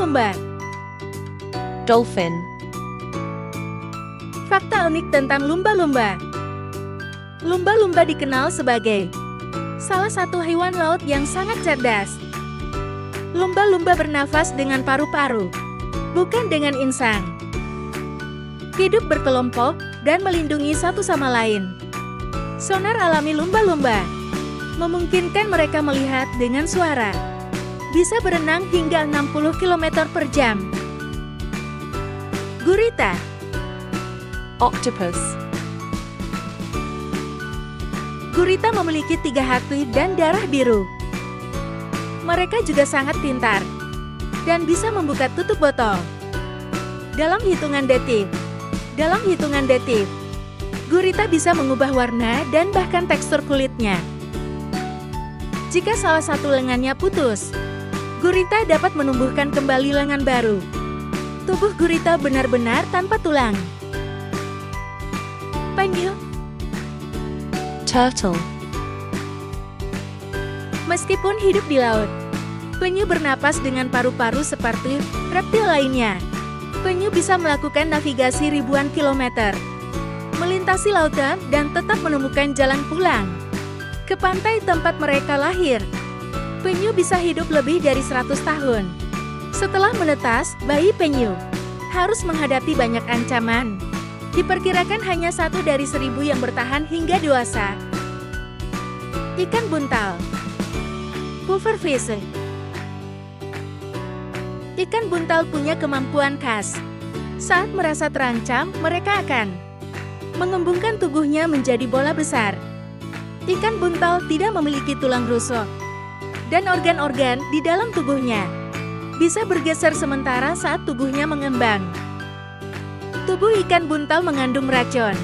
lumba-lumba. Dolphin. Fakta unik tentang lumba-lumba. Lumba-lumba dikenal sebagai salah satu hewan laut yang sangat cerdas. Lumba-lumba bernafas dengan paru-paru, bukan dengan insang. Hidup berkelompok dan melindungi satu sama lain. Sonar alami lumba-lumba memungkinkan mereka melihat dengan suara. Bisa berenang hingga 60 km per jam. Gurita. Octopus. Gurita memiliki 3 hati dan darah biru. Mereka juga sangat pintar dan bisa membuka tutup botol dalam hitungan detik. Gurita bisa mengubah warna dan bahkan tekstur kulitnya. Jika salah satu lengannya putus, gurita dapat menumbuhkan kembali lengan baru. Tubuh gurita benar-benar tanpa tulang. Penyu. Turtle. Meskipun hidup di laut, penyu bernapas dengan paru-paru seperti reptil lainnya. Penyu bisa melakukan navigasi ribuan kilometer, melintasi lautan dan tetap menemukan jalan pulang ke pantai tempat mereka lahir. Penyu bisa hidup lebih dari 100 tahun. Setelah menetas, bayi penyu harus menghadapi banyak ancaman. Diperkirakan hanya 1 dari 1000 yang bertahan hingga dewasa. Ikan buntal. Pufferfish. Ikan buntal punya kemampuan khas. Saat merasa terancam, mereka akan mengembungkan tubuhnya menjadi bola besar. Ikan buntal tidak memiliki tulang rusuk, dan organ-organ di dalam tubuhnya bisa bergeser sementara saat tubuhnya mengembang. Tubuh ikan buntal mengandung racun.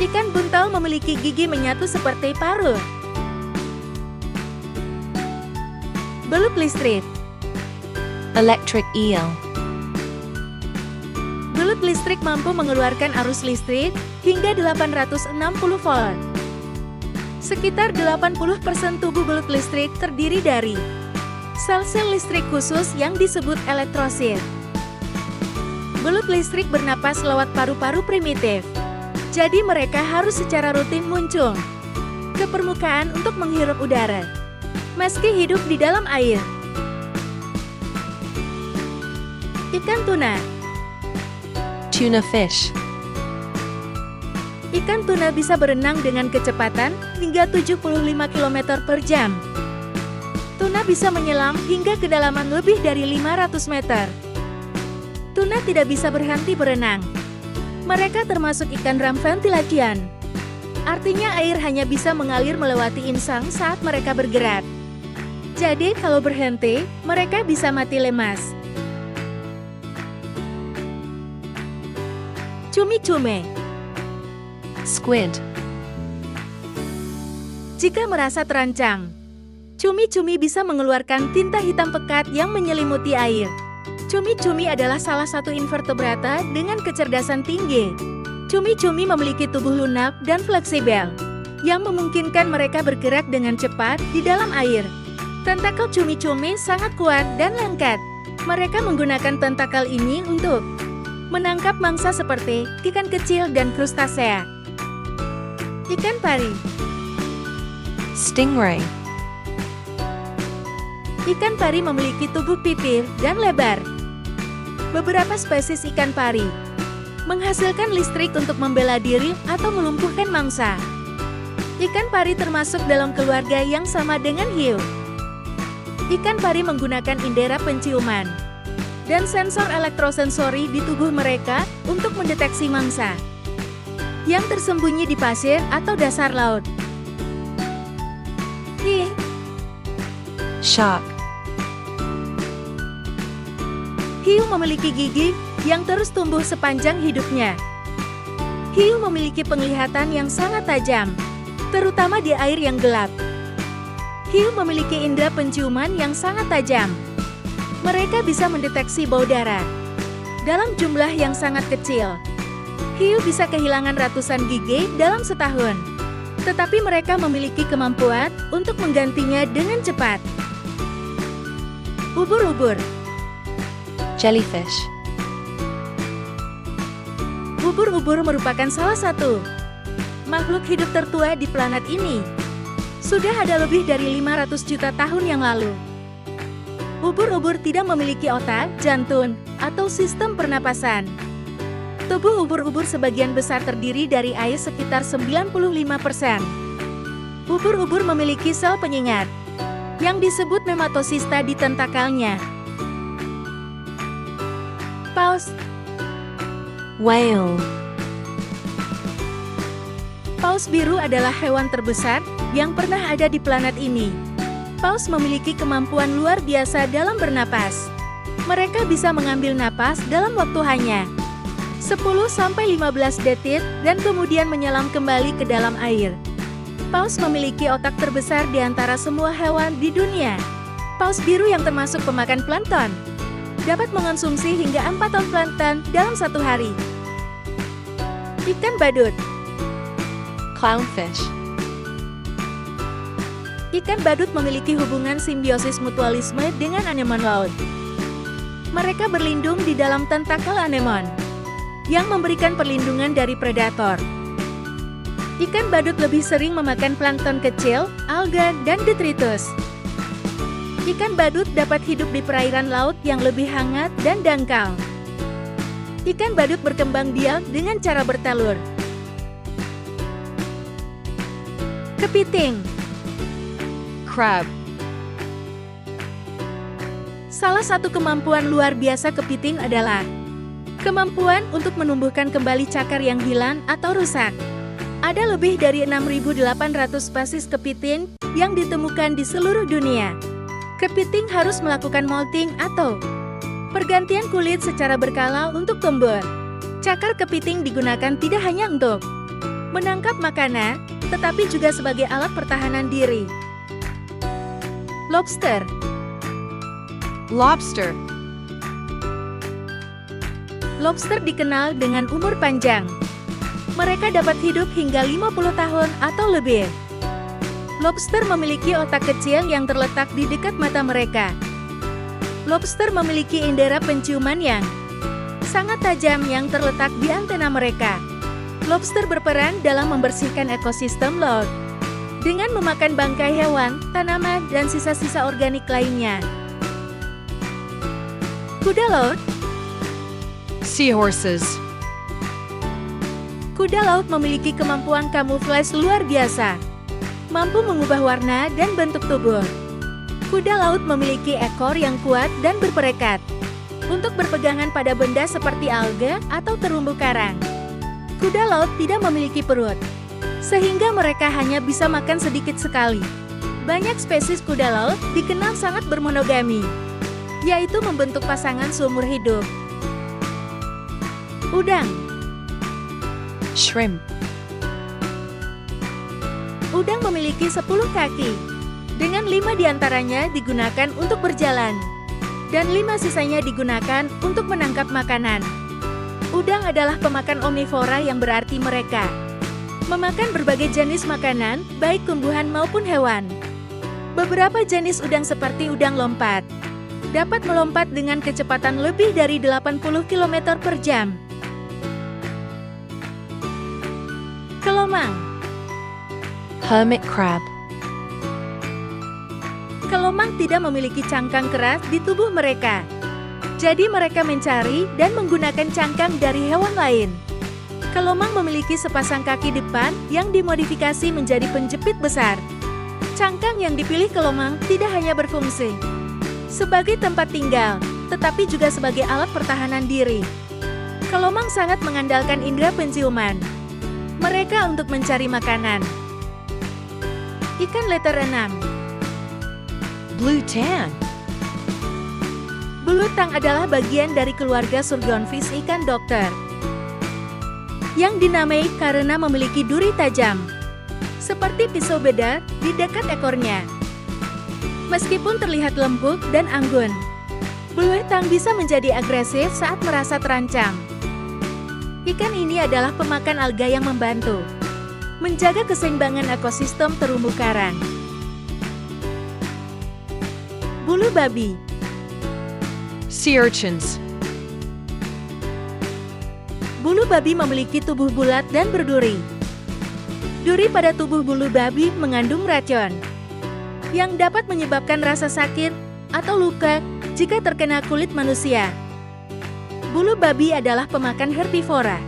Ikan buntal memiliki gigi menyatu seperti paruh. Belut listrik. Electric eel. Belut listrik mampu mengeluarkan arus listrik hingga 860 volt. Sekitar 80% tubuh belut listrik terdiri dari sel-sel listrik khusus yang disebut elektrosit. Belut listrik bernapas lewat paru-paru primitif. Jadi mereka harus secara rutin muncul ke permukaan untuk menghirup udara, meski hidup di dalam air. Ikan tuna. Tuna fish. Ikan tuna bisa berenang dengan kecepatan hingga 75 km per jam. Tuna bisa menyelam hingga kedalaman lebih dari 500 meter. Tuna tidak bisa berhenti berenang. Mereka termasuk ikan ram ventilation. Artinya air hanya bisa mengalir melewati insang saat mereka bergerak. Jadi kalau berhenti, mereka bisa mati lemas. Cumi-cumi. Squid. Jika merasa terancam, cumi-cumi bisa mengeluarkan tinta hitam pekat yang menyelimuti air. Cumi-cumi adalah salah satu invertebrata dengan kecerdasan tinggi. Cumi-cumi memiliki tubuh lunak dan fleksibel, yang memungkinkan mereka bergerak dengan cepat di dalam air. Tentakel cumi-cumi sangat kuat dan lengket. Mereka menggunakan tentakel ini untuk menangkap mangsa seperti ikan kecil dan krustasea. Ikan pari. Stingray. Ikan pari memiliki tubuh pipih dan lebar. Beberapa spesies ikan pari menghasilkan listrik untuk membela diri atau melumpuhkan mangsa. Ikan pari termasuk dalam keluarga yang sama dengan hiu. Ikan pari menggunakan indera penciuman dan sensor elektrosensori di tubuh mereka untuk mendeteksi mangsa yang tersembunyi di pasir atau dasar laut. Shark. Hiu memiliki gigi yang terus tumbuh sepanjang hidupnya. Hiu memiliki penglihatan yang sangat tajam, terutama di air yang gelap. Hiu memiliki indera penciuman yang sangat tajam. Mereka bisa mendeteksi bau darah dalam jumlah yang sangat kecil. Hiu bisa kehilangan ratusan gigi dalam setahun, tetapi mereka memiliki kemampuan untuk menggantinya dengan cepat. Ubur-ubur. Jellyfish. Ubur-ubur merupakan salah satu makhluk hidup tertua di planet ini. Sudah ada lebih dari 500 juta tahun yang lalu. Ubur-ubur tidak memiliki otak, jantung, atau sistem pernapasan. Tubuh ubur-ubur sebagian besar terdiri dari air sekitar 95%. Ubur-ubur memiliki sel penyengat yang disebut nematosista di tentakelnya. Paus. Whale. Paus biru adalah hewan terbesar yang pernah ada di planet ini. Paus memiliki kemampuan luar biasa dalam bernapas. Mereka bisa mengambil napas dalam waktu hanya 10-15 detik dan kemudian menyelam kembali ke dalam air. Paus memiliki otak terbesar di antara semua hewan di dunia. Paus biru yang termasuk pemakan plankton dapat mengonsumsi hingga 4 ton plankton dalam satu hari. Ikan badut. Clownfish. Ikan badut memiliki hubungan simbiosis mutualisme dengan anemon laut. Mereka berlindung di dalam tentakel anemon yang memberikan perlindungan dari predator. Ikan badut lebih sering memakan plankton kecil, alga, dan detritus. Ikan badut dapat hidup di perairan laut yang lebih hangat dan dangkal. Ikan badut berkembang biak dengan cara bertelur. Kepiting. Crab. Salah satu kemampuan luar biasa kepiting adalah kemampuan untuk menumbuhkan kembali cakar yang hilang atau rusak. Ada lebih dari 6.800 spesies kepiting yang ditemukan di seluruh dunia. Kepiting harus melakukan molting atau pergantian kulit secara berkala untuk tumbuh. Cakar kepiting digunakan tidak hanya untuk menangkap makanan, tetapi juga sebagai alat pertahanan diri. Lobster. Lobster. Lobster dikenal dengan umur panjang. Mereka dapat hidup hingga 50 tahun atau lebih. Lobster memiliki otak kecil yang terletak di dekat mata mereka. Lobster memiliki indera penciuman yang sangat tajam yang terletak di antena mereka. Lobster berperan dalam membersihkan ekosistem laut dengan memakan bangkai hewan, tanaman, dan sisa-sisa organik lainnya. Kuda laut. Seahorses. Kuda laut memiliki kemampuan kamuflase luar biasa, mampu mengubah warna dan bentuk tubuh. Kuda laut memiliki ekor yang kuat dan berperekat untuk berpegangan pada benda seperti alga atau terumbu karang. Kuda laut tidak memiliki perut, sehingga mereka hanya bisa makan sedikit sekali. Banyak spesies kuda laut dikenal sangat bermonogami, yaitu membentuk pasangan seumur hidup. Udang. Shrimp. Udang memiliki 10 kaki, dengan 5 diantaranya digunakan untuk berjalan, dan 5 sisanya digunakan untuk menangkap makanan. Udang adalah pemakan omnivora yang berarti mereka memakan berbagai jenis makanan, baik tumbuhan maupun hewan. Beberapa jenis udang seperti udang lompat dapat melompat dengan kecepatan lebih dari 80 km per jam. Kelomang. Hermit crab. Kelomang tidak memiliki cangkang keras di tubuh mereka. Jadi mereka mencari dan menggunakan cangkang dari hewan lain. Kelomang memiliki sepasang kaki depan yang dimodifikasi menjadi penjepit besar. Cangkang yang dipilih kelomang tidak hanya berfungsi sebagai tempat tinggal, tetapi juga sebagai alat pertahanan diri. Kelomang sangat mengandalkan indera penciuman mereka untuk mencari makanan. Ikan letter 6. Blue tang. Belutang adalah bagian dari keluarga surgeonfish ikan dokter, yang dinamai karena memiliki duri tajam, seperti pisau bedar di dekat ekornya. Meskipun terlihat lembut dan anggun, belutang bisa menjadi agresif saat merasa terancam. Ikan ini adalah pemakan alga yang membantu menjaga keseimbangan ekosistem terumbu karang. Bulu babi. Sea urchins. Bulu babi memiliki tubuh bulat dan berduri. Duri pada tubuh bulu babi mengandung racun yang dapat menyebabkan rasa sakit atau luka jika terkena kulit manusia. Bulu babi adalah pemakan herbivora.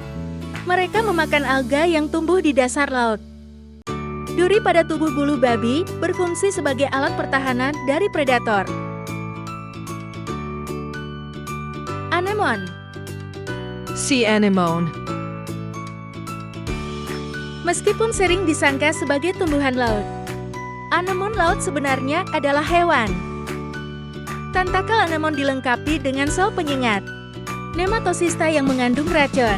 Mereka memakan alga yang tumbuh di dasar laut. Duri pada tubuh bulu babi berfungsi sebagai alat pertahanan dari predator. Anemon. Sea anemone. Meskipun sering disangka sebagai tumbuhan laut, anemon laut sebenarnya adalah hewan. Tentakel anemon dilengkapi dengan sel penyengat, nematosista yang mengandung racun.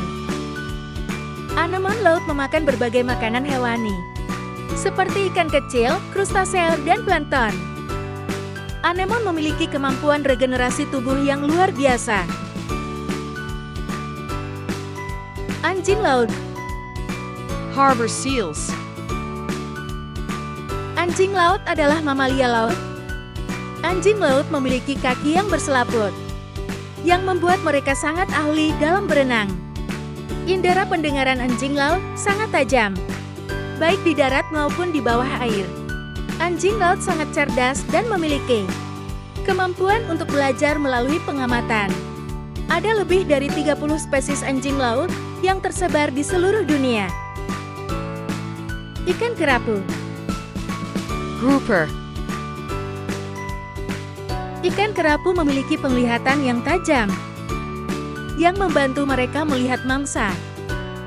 Anemon laut memakan berbagai makanan hewani, seperti ikan kecil, krustasea, dan plankton. Anemon memiliki kemampuan regenerasi tubuh yang luar biasa. Anjing laut. Harbor seals. Anjing laut adalah mamalia laut. Anjing laut memiliki kaki yang berselaput, yang membuat mereka sangat ahli dalam berenang. Indera pendengaran anjing laut sangat tajam, baik di darat maupun di bawah air. Anjing laut sangat cerdas dan memiliki kemampuan untuk belajar melalui pengamatan. Ada lebih dari 30 spesies anjing laut yang tersebar di seluruh dunia. Ikan kerapu. Grouper. Ikan kerapu memiliki penglihatan yang tajam, yang membantu mereka melihat mangsa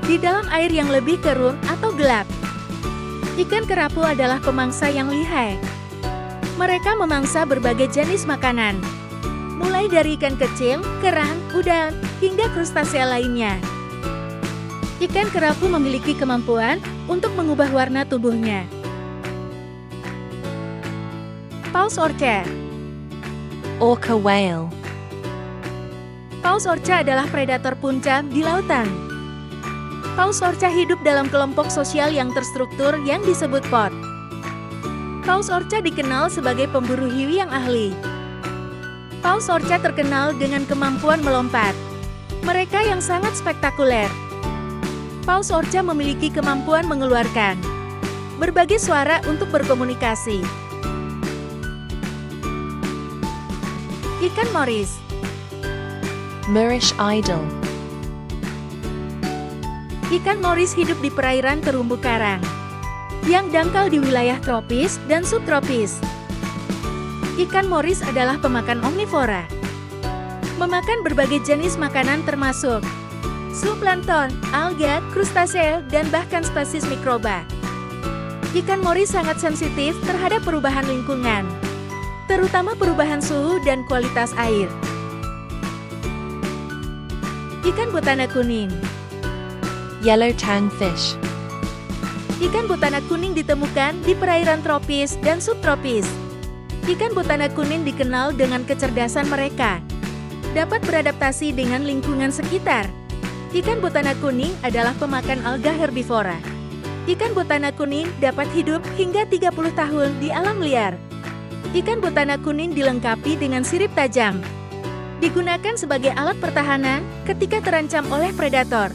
di dalam air yang lebih keruh atau gelap. Ikan kerapu adalah pemangsa yang lihai. Mereka memangsa berbagai jenis makanan, mulai dari ikan kecil, kerang, udang, hingga krustasea lainnya. Ikan kerapu memiliki kemampuan untuk mengubah warna tubuhnya. Paus orca. Orca whale. Paus orca adalah predator puncak di lautan. Paus orca hidup dalam kelompok sosial yang terstruktur yang disebut pod. Paus orca dikenal sebagai pemburu hiu yang ahli. Paus orca terkenal dengan kemampuan melompat. Mereka yang sangat spektakuler. Paus orca memiliki kemampuan mengeluarkan berbagai suara untuk berkomunikasi. Ikan moris. Moorish idol. Ikan moris hidup di perairan terumbu karang yang dangkal di wilayah tropis dan subtropis. Ikan moris adalah pemakan omnivora, memakan berbagai jenis makanan termasuk zooplankton, alga, krustasea, dan bahkan spesies mikroba. Ikan moris sangat sensitif terhadap perubahan lingkungan, terutama perubahan suhu dan kualitas air. Ikan botana kuning. Yellow tang fish. Ikan botana kuning ditemukan di perairan tropis dan subtropis. Ikan botana kuning dikenal dengan kecerdasan mereka, dapat beradaptasi dengan lingkungan sekitar. Ikan botana kuning adalah pemakan alga herbivora. Ikan botana kuning dapat hidup hingga 30 tahun di alam liar. Ikan botana kuning dilengkapi dengan sirip tajam. Digunakan sebagai alat pertahanan ketika terancam oleh predator.